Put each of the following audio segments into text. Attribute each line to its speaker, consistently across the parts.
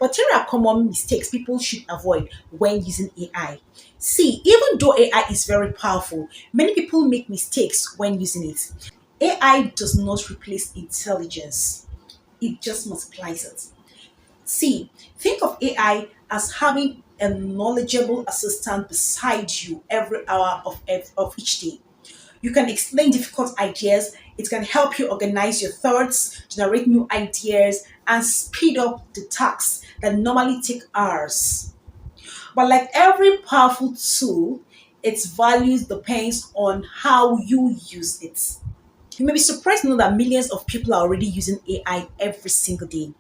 Speaker 1: But here are common mistakes people should avoid when using AI. See, even though AI is very powerful, many people make mistakes when using it. AI does not replace intelligence, it just multiplies it. See, think of AI as having a knowledgeable assistant beside you every hour of each day. You can explain difficult ideas, it can help you organize your thoughts, generate new ideas, and speed up the tasks that normally take hours. But like every powerful tool, its values depends on how you use it. You may be surprised to know that millions of people are already using AI every single day.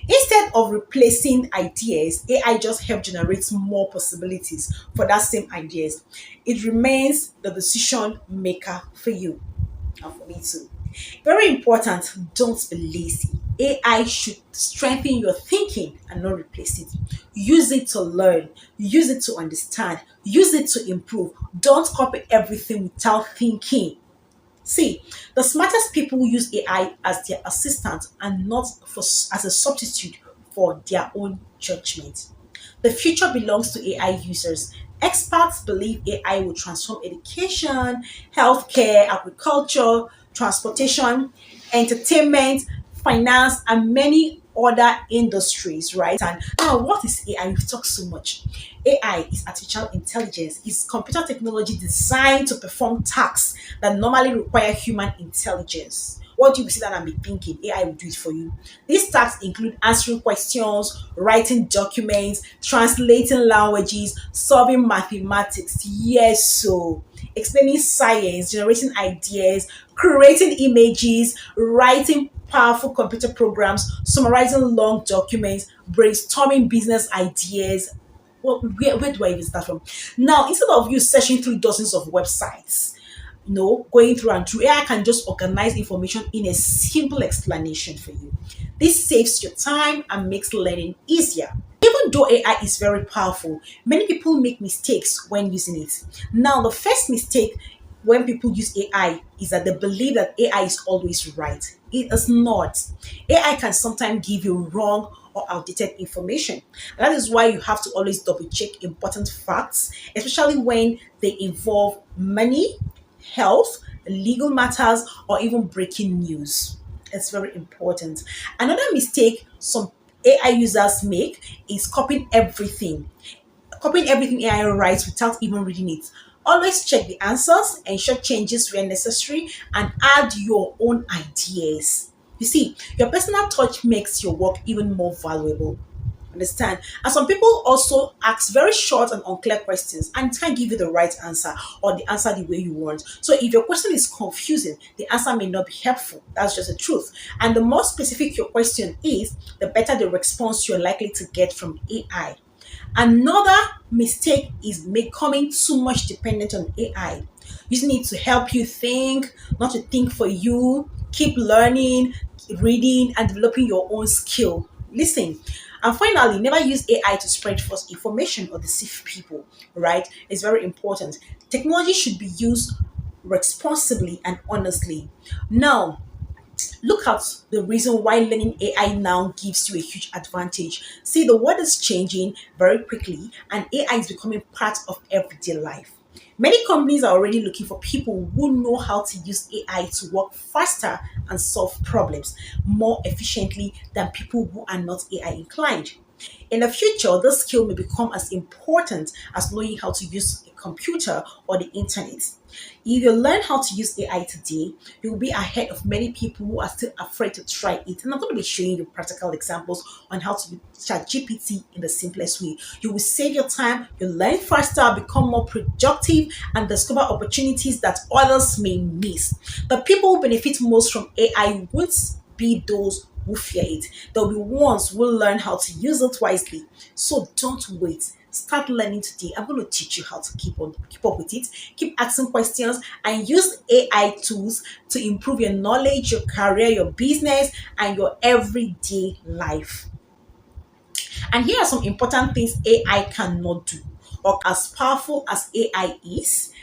Speaker 1: Instead of replacing ideas, AI just help generate more possibilities for that same ideas. It remains the decision maker for you and for me too. Very important, don't be lazy. AI should strengthen your thinking and not replace it. Use it to learn, use it to understand, use it to improve. Don't copy everything without thinking. See, the smartest people use AI as their assistant and not as a substitute for their own judgment. The future belongs to AI users. Experts believe AI will transform education, healthcare, agriculture, transportation, entertainment, finance, and many other industries, right? And now, what is AI? We've talked so much. AI is artificial intelligence, it's computer technology designed to perform tasks that normally require human intelligence. What do you sit down and be thinking? AI will do it for you. These tasks include answering questions, writing documents, translating languages, solving mathematics. Yes, so explaining science, generating ideas, creating images, writing powerful computer programs, summarizing long documents, brainstorming business ideas. Well, where do I even start from? Now, instead of you searching through dozens of websites, going through and through, AI can just organize information in a simple explanation for you. This saves your time and makes learning easier. Even though AI is very powerful, many people make mistakes when using it. Now, the first mistake when people use AI is that they believe that AI is always right. It is not. AI can sometimes give you wrong or outdated information. And that is why you have to always double check important facts, especially when they involve money, health, legal matters, or even breaking news. It's very important. Another mistake some AI users make is copying everything AI writes without even reading it. Always check the answers, ensure changes where necessary, and add your own ideas. You see, your personal touch makes your work even more valuable. Understand? And some people also ask very short and unclear questions and can't give you the right answer or the answer the way you want. So if your question is confusing, the answer may not be helpful. That's just the truth. And the more specific your question is, the better the response you're likely to get from AI. Another mistake is becoming too much dependent on AI. Using it to help you think, not to think for you. Keep learning, reading, and developing your own skill. Listen. And finally, never use AI to spread false information or deceive people, right? It's very important. Technology should be used responsibly and honestly. Now, look at the reason why learning AI now gives you a huge advantage. See, the world is changing very quickly, and AI is becoming part of everyday life. Many companies are already looking for people who know how to use AI to work faster and solve problems more efficiently than people who are not AI inclined. In the future, this skill may become as important as knowing how to use a computer or the internet. If you learn how to use AI today, you'll be ahead of many people who are still afraid to try it. And I'm going to be showing you practical examples on how to use ChatGPT in the simplest way. You will save your time, you'll learn faster, become more productive, and discover opportunities that others may miss. The people who benefit most from AI won't be those who fear it. There'll be ones who will learn how to use it wisely. So don't wait. Start learning today. I'm going to teach you how to keep up with it. Keep asking questions and use AI tools to improve your knowledge, your career, your business, and your everyday life. And here are some important things AI cannot do. Or as powerful as AI is,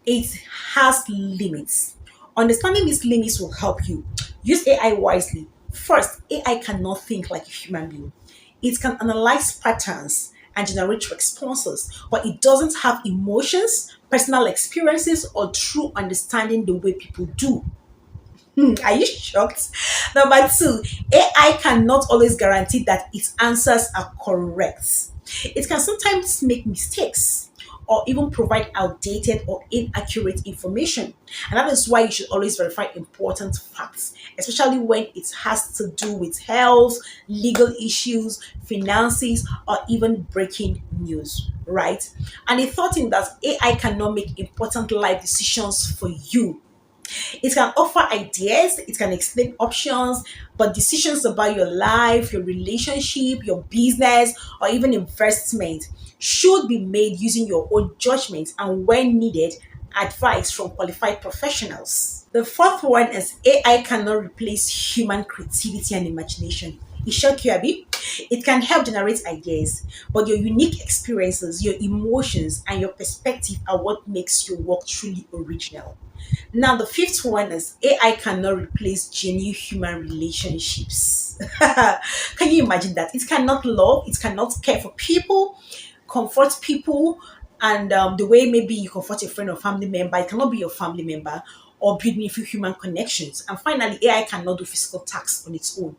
Speaker 1: it has limits. Understanding these limits will help you. Use AI wisely. First, AI cannot think like a human being. It can analyze patterns and generate responses, but it doesn't have emotions, personal experiences, or true understanding the way people do. Are you shocked? Number two, AI cannot always guarantee that its answers are correct. It can sometimes make mistakes or even provide outdated or inaccurate information. And that is why you should always verify important facts, especially when it has to do with health, legal issues, finances, or even breaking news, right? And the third thing that AI cannot make important life decisions for you. It can offer ideas, it can explain options, but decisions about your life, your relationship, your business, or even investment should be made using your own judgment and, when needed, advice from qualified professionals. The fourth one is AI cannot replace human creativity and imagination. It shock you, Abby. It can help generate ideas, but your unique experiences, your emotions, and your perspective are what makes your work truly original. Now, the fifth one is AI cannot replace genuine human relationships. Can you imagine that? It cannot love, it cannot care for people, comfort people, and the way maybe you comfort a friend or family member, it cannot be your family member or build meaningful human connections. And finally, AI cannot do physical tasks on its own.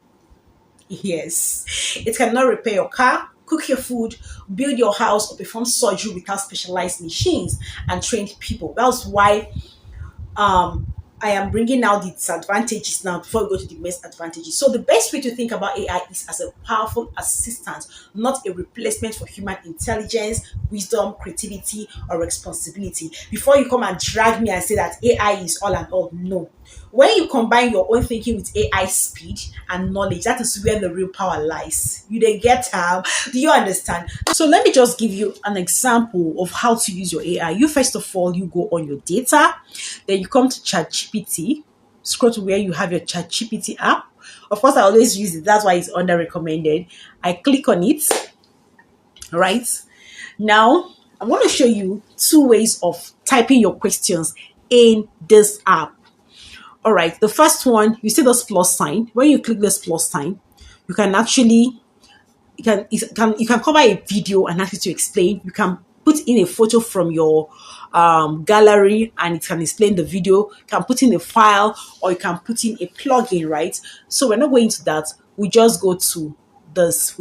Speaker 1: Yes, it cannot repair your car, cook your food, build your house, or perform surgery without specialized machines and trained people. That's why um I am bringing out the disadvantages now before we go to the best advantages. So the best way to think about AI is as a powerful assistant, not a replacement for human intelligence, wisdom, creativity, or responsibility. Before you come and drag me and say that AI is all and all, no. When you combine your own thinking with AI speed and knowledge, that is where the real power lies. You then get do you understand? So let me just give you an example of how to use your AI. You first of all, you go on your data, then you come to ChatGPT, scroll to where you have your ChatGPT app. Of course, I always use it. That's why it's under recommended. I click on it, right? Now, I'm going to show you two ways of typing your questions in this app. All right, the first one, you see this plus sign. When you click this plus sign, you can actually you can cover a video and ask it to explain. You can put in a photo from your gallery and it can explain the video. You can put in a file or you can put in a plugin, right? So we're not going to that. We just go to this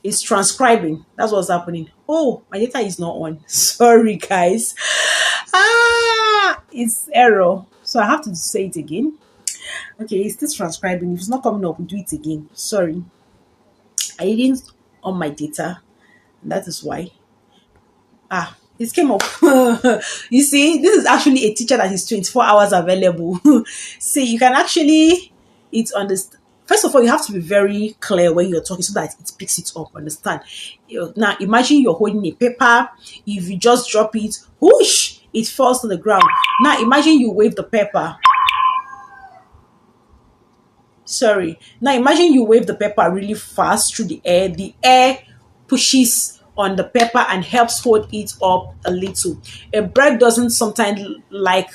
Speaker 1: is transcribing. That's what's happening. Oh, my data is not on. Sorry, guys. It's error. So I have to say it again. Okay, it's still transcribing. If it's not coming up, do it again. Sorry. I didn't on my data. That is why. It came up. You see, this is actually a teacher that is 24 hours available. See, you can actually, it's understand. First of all, you have to be very clear when you're talking so that it picks it up. Understand? Now, imagine you're holding a paper. If you just drop it, whoosh, it falls to the ground. Now, imagine you wave the paper. Sorry. Now imagine you wave the paper really fast through the air. The air pushes on the paper and helps hold it up a little. A bird doesn't sometimes like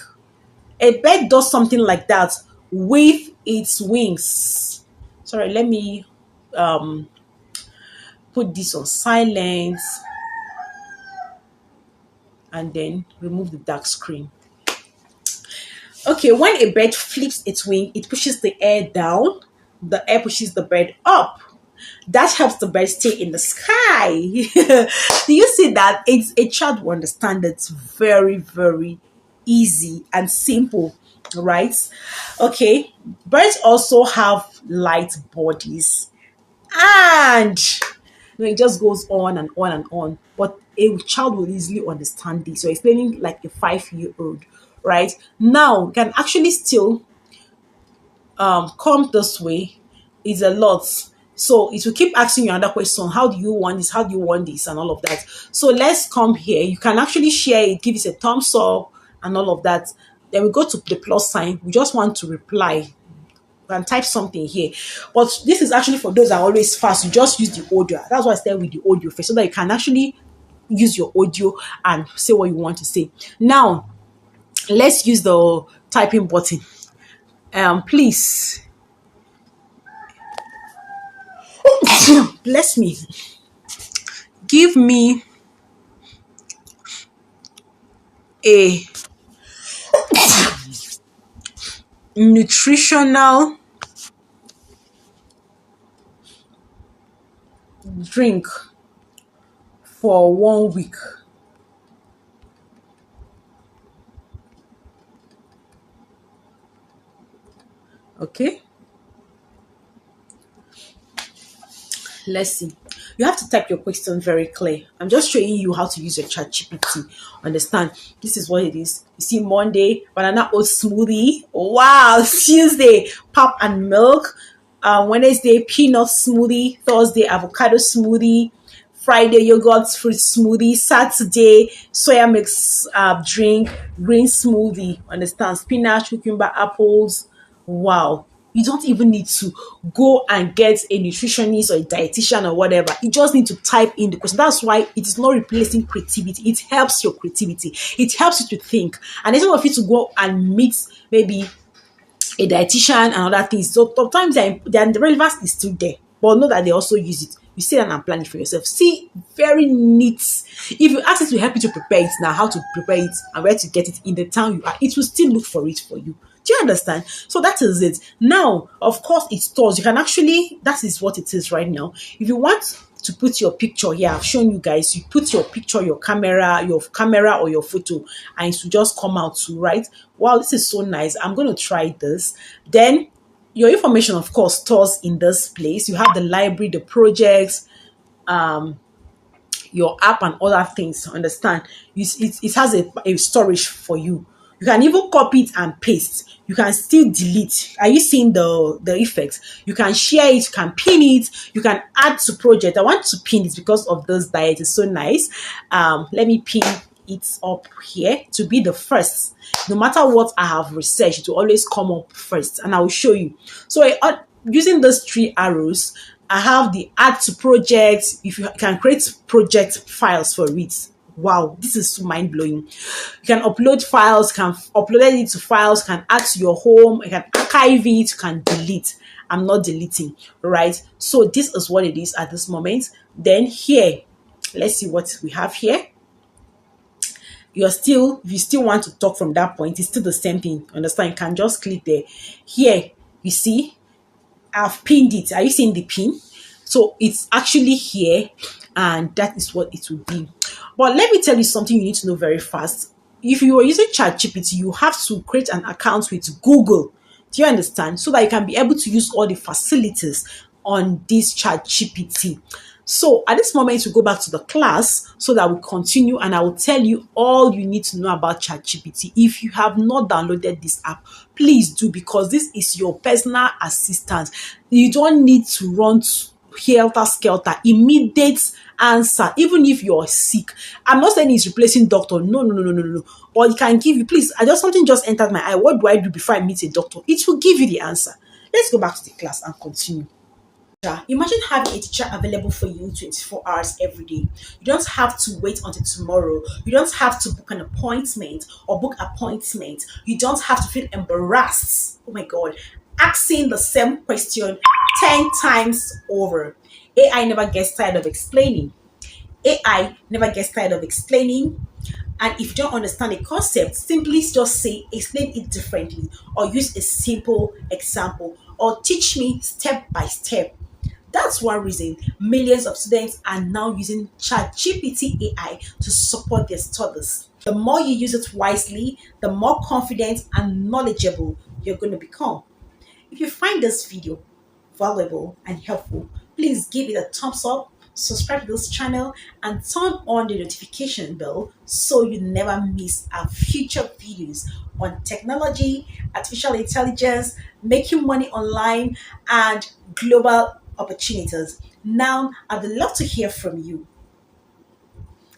Speaker 1: a bird does something like that with its wings. Sorry, let me um put this on silence and then remove the dark screen. Okay, when a bird flips its wing, it pushes the air down, the air pushes the bird up. That helps the bird stay in the sky. Do you see that? It's a child will understand it's very, very easy and simple, right? Okay, birds also have light bodies and it just goes on and on and on. But a child will easily understand this. So explaining like a 5-year-old, right? Now can actually still come this way is a lot. So it will keep asking you another question. How do you want this? How do you want this? And all of that. So let's come here. You can actually share it, give it a thumbs up and all of that. Then we go to the plus sign. We just want to reply and type something here. But this is actually for those that are always fast. You just use the audio. That's why I start with the audio first, so that you can actually use your audio and say what you want to say. Now, let's use the typing button. Please, bless me. Give me a nutritional drink for 1 week. Okay, let's see. You have to type your question very clear. I'm just showing you how to use your chat GPT. Understand? This is what it is. You see, Monday, banana oat smoothie. Wow. Tuesday, pap and milk. Wednesday, peanut smoothie. Thursday, avocado smoothie. Friday, yogurt fruit smoothie. Saturday, soya mix drink. Green smoothie. Understand? Spinach, cucumber, apples. Wow. You don't even need to go and get a nutritionist or a dietitian or whatever. You just need to type in the question. That's why it is not replacing creativity. It helps your creativity. It helps you to think. And instead of you to go and meet maybe a dietitian and other things, so sometimes the relevance is still there. But know that they also use it. You sit down and plan it for yourself. See, very neat. If you ask it to help you to prepare it now, how to prepare it and where to get it in the town you are, it will still look for it for you. Do you understand? So that is it. Now, of course, it stores. You can actually, that is what it is right now. If you want to put your picture here, I've shown you guys, you put your picture, your camera or your photo, and it will just come out to right. Wow, this is so nice. I'm going to try this. Then your information, of course, stores in this place. You have the library, the projects, your app and other things. Understand? It has a storage for you. You can even copy it and paste. You can still delete. Are you seeing the effects? You can share it, you can pin it, you can add to project. I want to pin it because of this diet. It's so nice. Let me pin it up here to be the first. No matter what I have researched, it will always come up first, and I will show you. So using those three arrows, I have the add to project. If you can create project files for it. Wow, this is so mind blowing. You can upload files, can upload it to files, can add to your home, you can archive it, you can delete. I'm not deleting, right? So this is what it is at this moment. Then here, let's see what we have here. If you still want to talk from that point, it's still the same thing. Understand? You can just click there. Here, you see, I've pinned it. Are you seeing the pin? So it's actually here, and that is what it will be. But let me tell you something you need to know very fast. If you are using ChatGPT, you have to create an account with Google. Do you understand? So that you can be able to use all the facilities on this ChatGPT. So at this moment, we go back to the class so that we continue, and I will tell you all you need to know about ChatGPT. If you have not downloaded this app, please do, because this is your personal assistant. You don't need to run helter skelter, immediate answer, even if you're sick. I'm not saying it's replacing doctor. No. But it can give you, please, something just entered my eye. What do I do before I meet a doctor? It will give you the answer. Let's go back to the class and continue. Imagine having a teacher available for you 24 hours every day. You don't have to wait until tomorrow. You don't have to book an appointment or book appointment. You don't have to feel embarrassed. Oh my God. Asking the same question 10 times over. AI never gets tired of explaining. AI never gets tired of explaining. And if you don't understand a concept, simply just say, explain it differently, or use a simple example, or teach me step by step. That's one reason millions of students are now using ChatGPT AI to support their studies. The more you use it wisely, the more confident and knowledgeable you're going to become. If you find this video valuable and helpful, please give it a thumbs up, subscribe to this channel, and turn on the notification bell so you never miss our future videos on technology, artificial intelligence, making money online, and global opportunities. Now, I'd love to hear from you.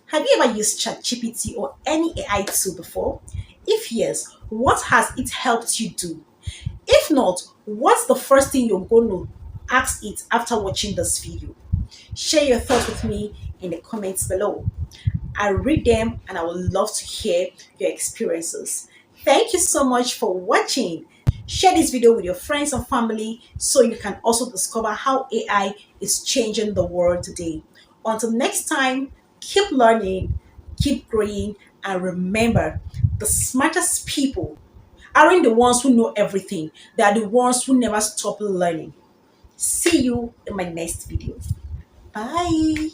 Speaker 1: Have you ever used ChatGPT or any AI tool before? If yes, what has it helped you do? If not, what's the first thing you're going to ask it after watching this video? Share your thoughts with me in the comments below. I read them and I would love to hear your experiences. Thank you so much for watching. Share this video with your friends and family so you can also discover how AI is changing the world today. Until next time, keep learning, keep growing, and remember the smartest people aren't the ones who know everything, they are the ones who never stop learning. See you in my next video. Bye.